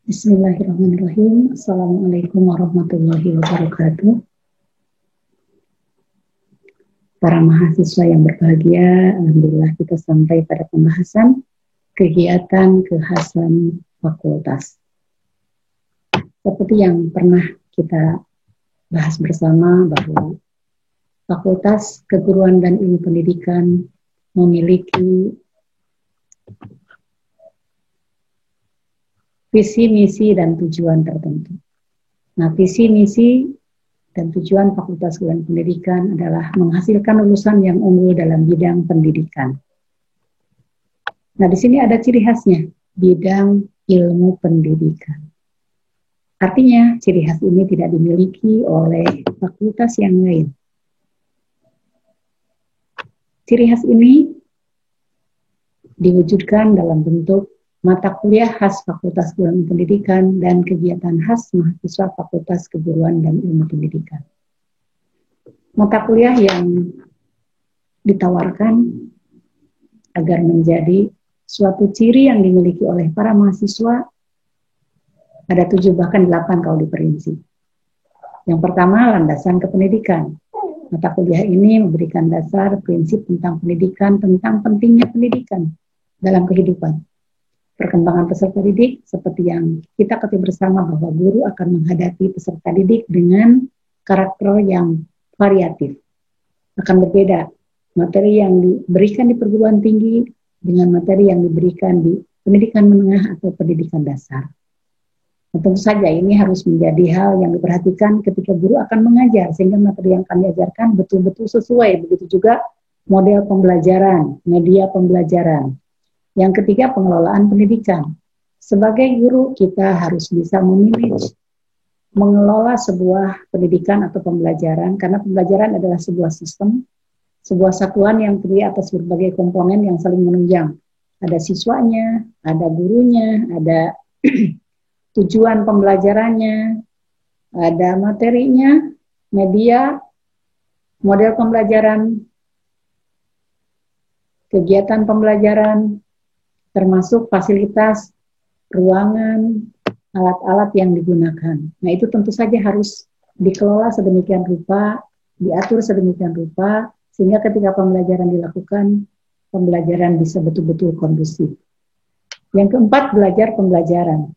Bismillahirrahmanirrahim. Assalamualaikum warahmatullahi wabarakatuh. Para mahasiswa yang berbahagia, alhamdulillah kita sampai pada pembahasan kegiatan kekhasan fakultas. Seperti yang pernah kita bahas bersama bahwa Fakultas Keguruan dan Ilmu Pendidikan memiliki visi, misi, dan tujuan tertentu. Nah, visi, misi, dan tujuan Fakultas Keguruan Pendidikan adalah menghasilkan lulusan yang unggul dalam bidang pendidikan. Nah, di sini ada ciri khasnya, bidang ilmu pendidikan. Artinya, ciri khas ini tidak dimiliki oleh fakultas yang lain. Ciri khas ini diwujudkan dalam bentuk mata kuliah khas Fakultas Keguruan Pendidikan dan kegiatan khas mahasiswa Fakultas Keguruan dan Ilmu Pendidikan. Mata kuliah yang ditawarkan agar menjadi suatu ciri yang dimiliki oleh para mahasiswa ada 7 bahkan 8 kalau diperinci. Yang pertama, landasan kependidikan. Mata kuliah ini memberikan dasar prinsip tentang pendidikan, tentang pentingnya pendidikan dalam kehidupan. Perkembangan peserta didik seperti yang kita ketahui bersama bahwa guru akan menghadapi peserta didik dengan karakter yang variatif. Akan berbeda materi yang diberikan di perguruan tinggi dengan materi yang diberikan di pendidikan menengah atau pendidikan dasar. Nah, tentu saja ini harus menjadi hal yang diperhatikan ketika guru akan mengajar sehingga materi yang akan diajarkan betul-betul sesuai. Begitu juga model pembelajaran, media pembelajaran. Yang ketiga, pengelolaan pendidikan. Sebagai guru, kita harus bisa memilih mengelola sebuah pendidikan atau pembelajaran, karena pembelajaran adalah sebuah sistem, sebuah satuan yang terdiri atas berbagai komponen yang saling menunjang. Ada siswanya, ada gurunya, ada tujuan pembelajarannya, ada materinya, media, model pembelajaran, kegiatan pembelajaran, termasuk fasilitas, ruangan, alat-alat yang digunakan. Nah, itu tentu saja harus dikelola sedemikian rupa, diatur sedemikian rupa, sehingga ketika pembelajaran dilakukan, pembelajaran bisa betul-betul kondusif. Yang keempat, belajar pembelajaran.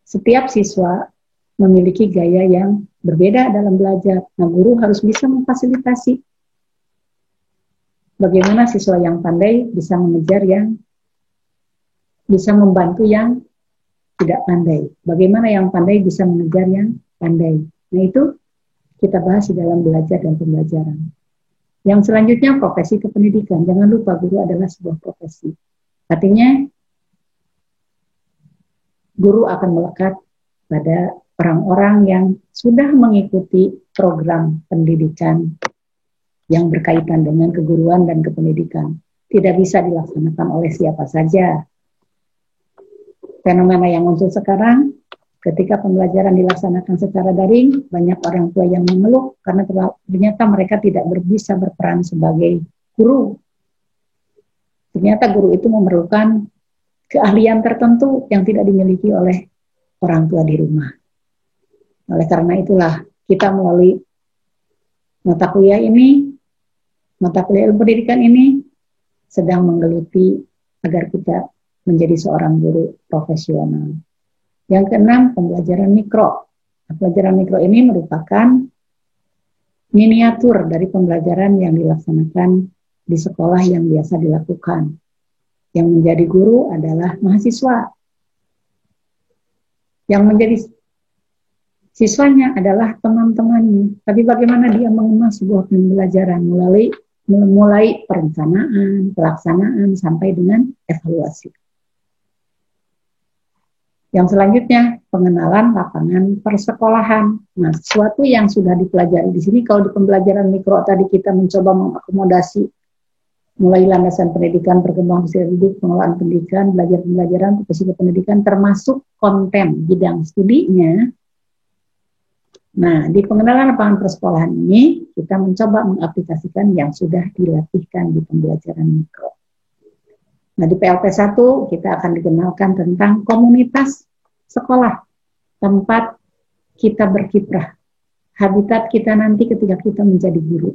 Setiap siswa memiliki gaya yang berbeda dalam belajar. Nah, guru harus bisa memfasilitasi bagaimana siswa yang pandai bisa mengejar yang bisa membantu yang tidak pandai. Bagaimana yang pandai bisa mengejar yang pandai. Nah, itu kita bahas di dalam belajar dan pembelajaran. Yang selanjutnya, profesi kependidikan. Jangan lupa, guru adalah sebuah profesi. Artinya, guru akan melekat pada orang-orang yang sudah mengikuti program pendidikan yang berkaitan dengan keguruan dan kependidikan. Tidak bisa dilaksanakan oleh siapa saja. Fenomena yang muncul sekarang, ketika pembelajaran dilaksanakan secara daring, banyak orang tua yang mengeluh karena ternyata mereka tidak bisa berperan sebagai guru. Ternyata guru itu memerlukan keahlian tertentu yang tidak dimiliki oleh orang tua di rumah. Oleh karena itulah, kita melalui mata kuliah ini, mata kuliah ilmu pendidikan ini, sedang menggeluti agar kita menjadi seorang guru profesional. Yang keenam, pembelajaran mikro. Pembelajaran mikro ini merupakan miniatur dari pembelajaran yang dilaksanakan di sekolah yang biasa dilakukan. Yang menjadi guru adalah mahasiswa. Yang menjadi siswanya adalah teman-temannya. Tapi bagaimana dia mengemas sebuah pembelajaran mulai perencanaan, pelaksanaan, sampai dengan evaluasi. Yang selanjutnya, pengenalan lapangan persekolahan. Nah, sesuatu yang sudah dipelajari di sini, kalau di pembelajaran mikro tadi kita mencoba mengakomodasi mulai landasan pendidikan, perkembangan peserta didik, pengelolaan pendidikan, belajar pembelajaran, profesi pendidikan, termasuk konten bidang studinya. Nah, di pengenalan lapangan persekolahan ini, kita mencoba mengaplikasikan yang sudah dilatihkan di pembelajaran mikro. Nah, di PLP 1 kita akan dikenalkan tentang komunitas sekolah, tempat kita berkiprah, habitat kita nanti ketika kita menjadi guru.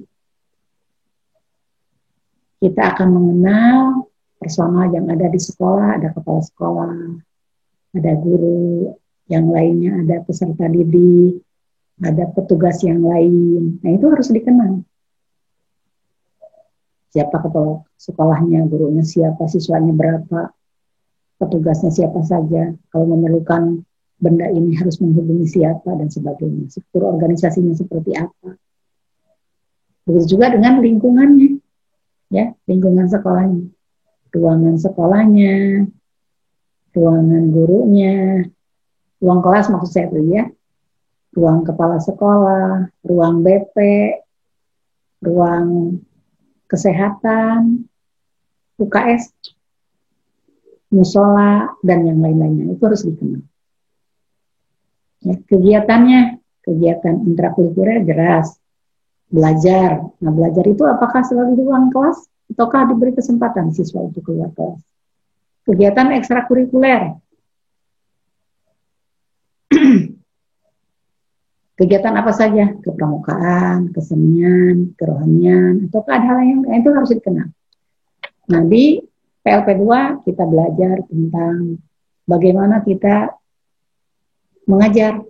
Kita akan mengenal personal yang ada di sekolah, ada kepala sekolah, ada guru, yang lainnya ada peserta didik, ada petugas yang lain. Nah, itu harus dikenal. Siapa kepala sekolahnya, gurunya siapa, siswanya berapa, petugasnya siapa saja, kalau memerlukan benda ini harus menghubungi siapa, dan sebagainya. Struktur organisasinya seperti apa. Begitu juga dengan lingkungannya. Ya, lingkungan sekolahnya, ruangan sekolahnya, ruangan gurunya, ruang kelas maksud saya itu ya, ruang kepala sekolah, ruang BP, ruang kesehatan, UKS, musola, dan yang lain-lainnya. Itu harus dikenal. Ya, kegiatannya, kegiatan intrakurikuler jelas. Belajar. Nah, belajar itu apakah selalu di ruang kelas ataukah diberi kesempatan siswa untuk keluar kelas? Kegiatan ekstrakurikuler. Kegiatan apa saja? Kepramukaan, kesenian, kerohanian, ataukah ada hal yang lain, itu harus dikenal. Nah, di PLP 2 kita belajar tentang bagaimana kita mengajar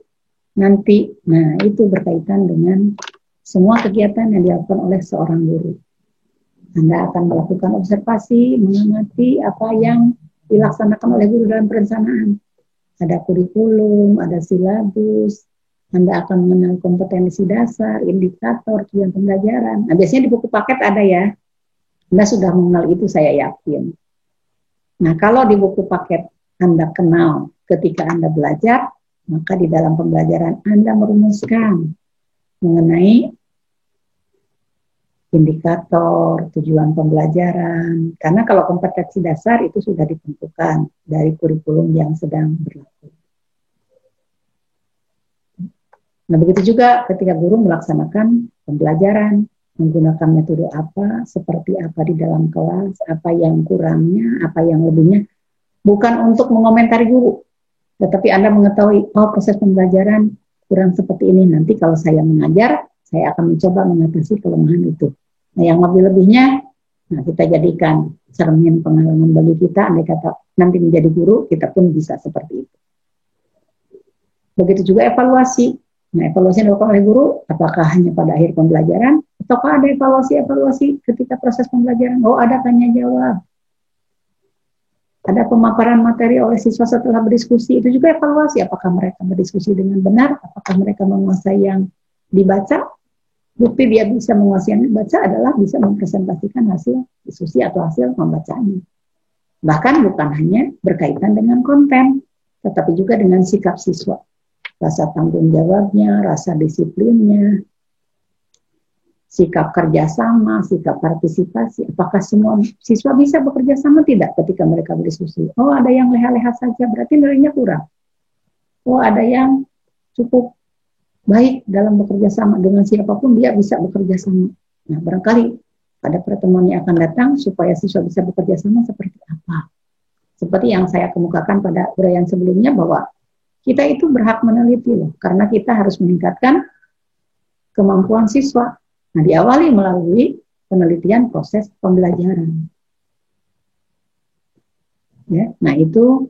nanti. Nah, itu berkaitan dengan semua kegiatan yang dilakukan oleh seorang guru. Anda akan melakukan observasi, mengamati apa yang dilaksanakan oleh guru dalam perencanaan. Ada kurikulum, ada silabus, Anda akan mengenal kompetensi dasar, indikator, tujuan pembelajaran. Nah, biasanya di buku paket ada ya. Anda sudah mengenal itu, saya yakin. Nah, kalau di buku paket Anda kenal ketika Anda belajar, maka di dalam pembelajaran Anda merumuskan mengenai indikator, tujuan pembelajaran. Karena kalau kompetensi dasar itu sudah ditentukan dari kurikulum yang sedang berlaku. Nah, begitu juga ketika guru melaksanakan pembelajaran, menggunakan metode apa, seperti apa di dalam kelas, apa yang kurangnya, apa yang lebihnya. Bukan untuk mengomentari guru, tetapi Anda mengetahui, oh proses pembelajaran kurang seperti ini. Nanti kalau saya mengajar, saya akan mencoba mengatasi kelemahan itu. Nah, yang lebih-lebihnya, nah kita jadikan cermin pengalaman bagi kita. Andai kata nanti menjadi guru, kita pun bisa seperti itu. Begitu juga evaluasi. Nah, evaluasi yang dilakukan oleh guru, apakah hanya pada akhir pembelajaran, ataukah ada evaluasi ketika proses pembelajaran? Oh, ada tanya jawab. Ada pemaparan materi oleh siswa setelah berdiskusi, itu juga evaluasi. Apakah mereka berdiskusi dengan benar? Apakah mereka menguasai yang dibaca? Bukti dia bisa menguasai yang dibaca adalah bisa mempresentasikan hasil diskusi atau hasil membacanya. Bahkan bukan hanya berkaitan dengan konten, tetapi juga dengan sikap siswa. Rasa tanggung jawabnya, rasa disiplinnya, sikap kerjasama, sikap partisipasi. Apakah semua siswa bisa bekerja sama? Tidak ketika mereka berdiskusi. Oh, ada yang leha-leha saja, berarti nilainya kurang. Oh, ada yang cukup baik dalam bekerja sama, dengan siapapun dia bisa bekerja sama. Nah, barangkali pada pertemuan yang akan datang, supaya siswa bisa bekerja sama seperti apa? Seperti yang saya kemukakan pada uraian sebelumnya, bahwa kita itu berhak meneliti loh, karena kita harus meningkatkan kemampuan siswa. Nah, diawali melalui penelitian proses pembelajaran. Ya, nah itu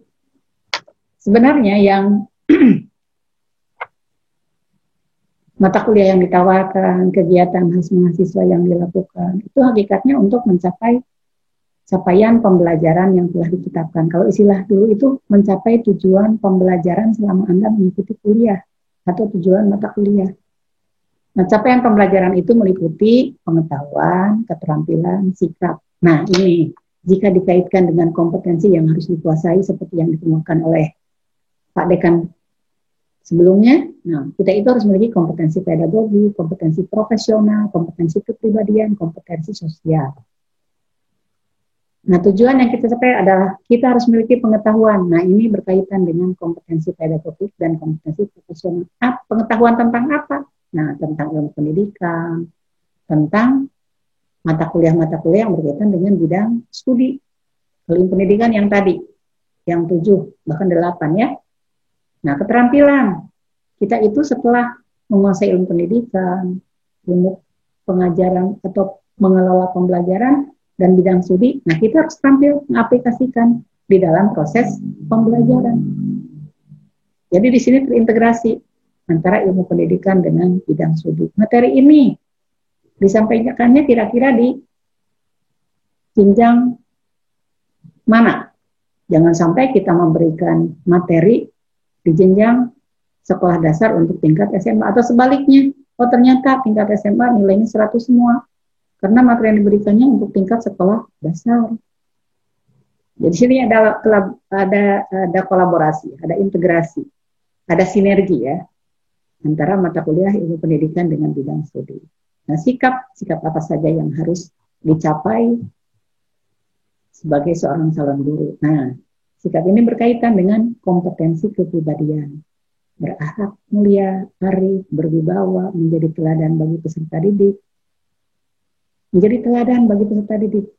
sebenarnya yang mata kuliah yang ditawarkan, kegiatan khas mahasiswa yang dilakukan, itu hakikatnya untuk mencapai capaian pembelajaran yang telah ditetapkan. Kalau istilah dulu itu mencapai tujuan pembelajaran selama Anda mengikuti kuliah atau tujuan mata kuliah. Nah, capaian pembelajaran itu meliputi pengetahuan, keterampilan, sikap. Nah, ini jika dikaitkan dengan kompetensi yang harus dikuasai seperti yang dikemukakan oleh Pak Dekan sebelumnya, nah kita itu harus memiliki kompetensi pedagogi, kompetensi profesional, kompetensi kepribadian, kompetensi sosial. Nah, tujuan yang kita capai adalah kita harus memiliki pengetahuan. Nah, ini berkaitan dengan kompetensi pedagogik dan kompetensi profesional. Pengetahuan tentang apa? Nah, tentang ilmu pendidikan, tentang mata kuliah yang berkaitan dengan bidang studi. Ilmu pendidikan yang tadi, yang 7, bahkan 8 ya. Nah, keterampilan kita itu setelah menguasai ilmu pendidikan, ilmu pengajaran atau mengelola pembelajaran dan bidang studi, nah kita harus tampil mengaplikasikan di dalam proses pembelajaran. Jadi di sini terintegrasi antara ilmu pendidikan dengan bidang studi. Materi ini disampaikannya kira-kira di jenjang mana? Jangan sampai kita memberikan materi di jenjang sekolah dasar untuk tingkat SMA atau sebaliknya. Oh ternyata tingkat SMA nilainya 100 semua. Karena materi yang diberikannya untuk tingkat sekolah dasar. Jadi sini ada kolaborasi, ada integrasi, ada sinergi ya antara mata kuliah ilmu pendidikan dengan bidang studi. Nah, sikap apa saja yang harus dicapai sebagai seorang calon guru. Nah, sikap ini berkaitan dengan kompetensi kepribadian, berakhlak mulia, arif, berwibawa, menjadi teladan bagi peserta didik. Menjadi teladan bagi peserta didik.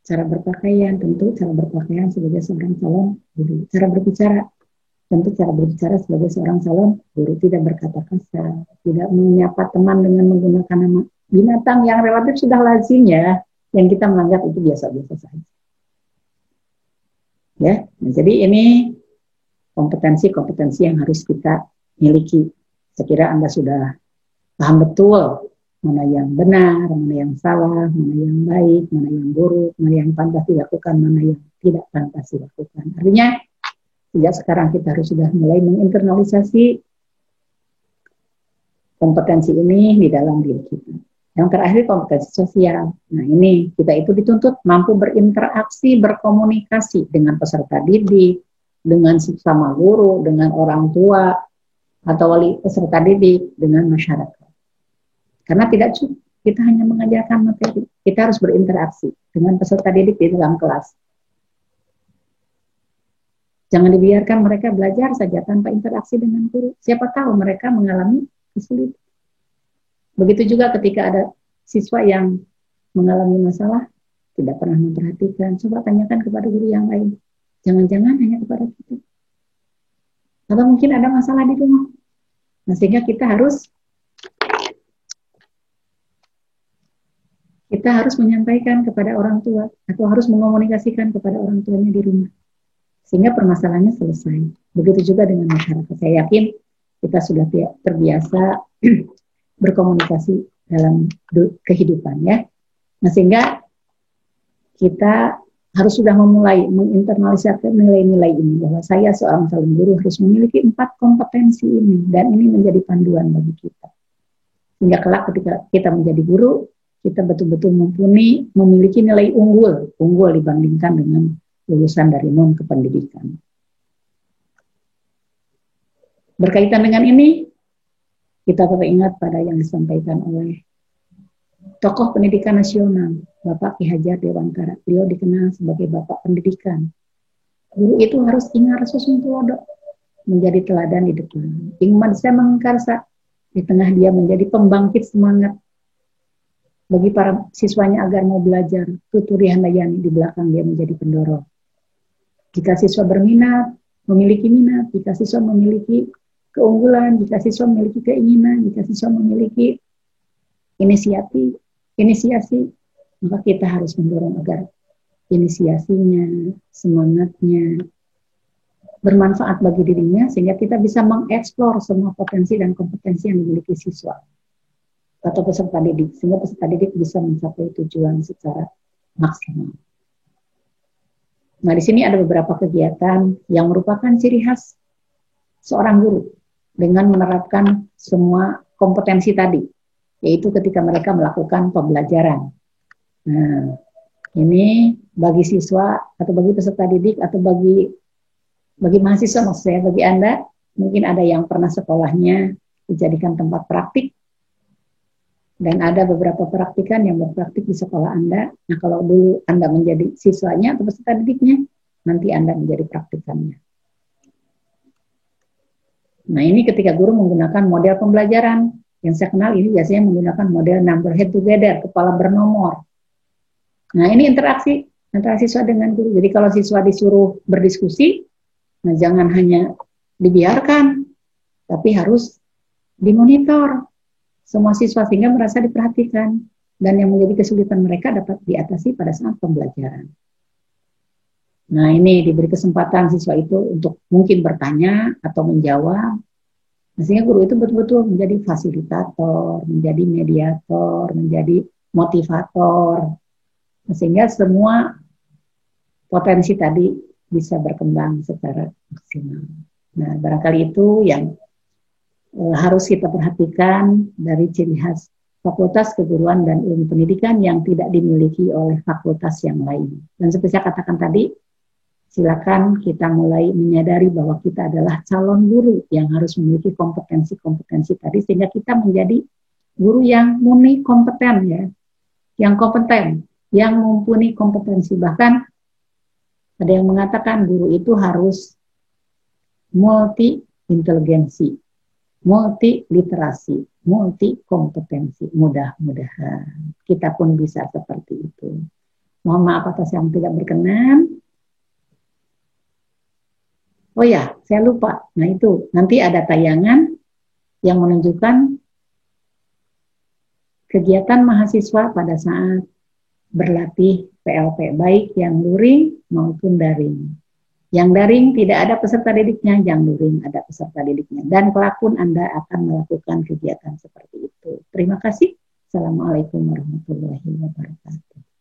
Cara berpakaian, tentu cara berpakaian sebagai seorang calon guru. Cara berbicara, tentu cara berbicara sebagai seorang calon guru. Tidak berkata kasar, tidak menyapa teman dengan menggunakan nama binatang yang relatif sudah lazim ya, yang kita menganggap itu biasa-biasa saja. Ya, nah, jadi ini kompetensi-kompetensi yang harus kita miliki. Sekira Anda sudah paham betul mana yang benar, mana yang salah, mana yang baik, mana yang buruk, mana yang pantas dilakukan, mana yang tidak pantas dilakukan. Artinya, sejak sekarang kita harus sudah mulai menginternalisasi kompetensi ini di dalam diri kita. Yang terakhir kompetensi sosial. Nah ini kita itu dituntut mampu berinteraksi, berkomunikasi dengan peserta didik, dengan sesama guru, dengan orang tua, atau wali peserta didik, dengan masyarakat. Karena tidak cukup kita hanya mengajarkan materi, kita harus berinteraksi dengan peserta didik di dalam kelas. Jangan dibiarkan mereka belajar saja tanpa interaksi dengan guru. Siapa tahu mereka mengalami kesulitan. Begitu juga ketika ada siswa yang mengalami masalah, tidak pernah memperhatikan. Coba tanyakan kepada guru yang lain. Jangan-jangan hanya kepada kita. Atau mungkin ada masalah di rumah. Nah, sehingga kita harus menyampaikan kepada orang tua atau harus mengomunikasikan kepada orang tuanya di rumah sehingga permasalahannya selesai. Begitu juga dengan masyarakat. Saya yakin kita sudah terbiasa berkomunikasi dalam kehidupan ya. Nah sehingga kita harus sudah memulai menginternalisasi nilai-nilai ini bahwa saya seorang calon guru harus memiliki 4 kompetensi ini dan ini menjadi panduan bagi kita. Sehingga kelak ketika kita menjadi guru kita betul-betul memiliki nilai unggul dibandingkan dengan lulusan dari non kependidikan. Berkaitan dengan ini, kita teringat pada yang disampaikan oleh tokoh pendidikan nasional, Bapak Ki Hajar Dewantara. Beliau dikenal sebagai Bapak Pendidikan. Guru itu harus ingar susuntulodo, menjadi teladan di depan. Ingman saya mengkarsa, di tengah dia menjadi pembangkit semangat bagi para siswanya agar mau belajar. Tuturi handayani di belakang dia menjadi pendorong. Jika siswa berminat, memiliki minat, jika siswa memiliki keunggulan, jika siswa memiliki keinginan, jika siswa memiliki inisiasi, maka kita harus mendorong agar inisiasinya, semangatnya bermanfaat bagi dirinya sehingga kita bisa mengeksplor semua potensi dan kompetensi yang dimiliki siswa atau peserta didik, sehingga peserta didik bisa mencapai tujuan secara maksimal. Nah, di sini ada beberapa kegiatan yang merupakan ciri khas seorang guru dengan menerapkan semua kompetensi tadi, yaitu ketika mereka melakukan pembelajaran. Nah, ini bagi siswa atau bagi peserta didik atau bagi mahasiswa maksud saya, bagi Anda, mungkin ada yang pernah sekolahnya dijadikan tempat praktik, dan ada beberapa praktikan yang berpraktik di sekolah Anda. Nah, kalau dulu Anda menjadi siswanya atau peserta didiknya, nanti Anda menjadi praktikannya. Nah, ini ketika guru menggunakan model pembelajaran. Yang saya kenal ini biasanya menggunakan model number head together, kepala bernomor. Nah, ini interaksi antara siswa dengan guru. Jadi kalau siswa disuruh berdiskusi, nah jangan hanya dibiarkan, tapi harus dimonitor semua siswa sehingga merasa diperhatikan dan yang menjadi kesulitan mereka dapat diatasi pada saat pembelajaran. Nah, ini diberi kesempatan siswa itu untuk mungkin bertanya atau menjawab. Sehingga guru itu betul-betul menjadi fasilitator, menjadi mediator, menjadi motivator. Sehingga semua potensi tadi bisa berkembang secara maksimal. Nah, barangkali itu yang harus kita perhatikan dari ciri khas Fakultas Keguruan dan Ilmu Pendidikan yang tidak dimiliki oleh fakultas yang lain. Dan seperti saya katakan tadi, silakan kita mulai menyadari bahwa kita adalah calon guru yang harus memiliki kompetensi-kompetensi tadi sehingga kita menjadi guru yang murni kompeten ya, yang kompeten, yang mumpuni kompetensi. Bahkan ada yang mengatakan guru itu harus multi inteligensi, multi literasi, multi kompetensi. Mudah-mudahan kita pun bisa seperti itu. Mohon maaf atas yang tidak berkenan. Oh ya, saya lupa. Nah itu, nanti ada tayangan yang menunjukkan kegiatan mahasiswa pada saat berlatih PLP, baik yang luring maupun daring. Yang daring tidak ada peserta didiknya, yang luring ada peserta didiknya. Dan kelakun Anda akan melakukan kegiatan seperti itu. Terima kasih. Assalamualaikum warahmatullahi wabarakatuh.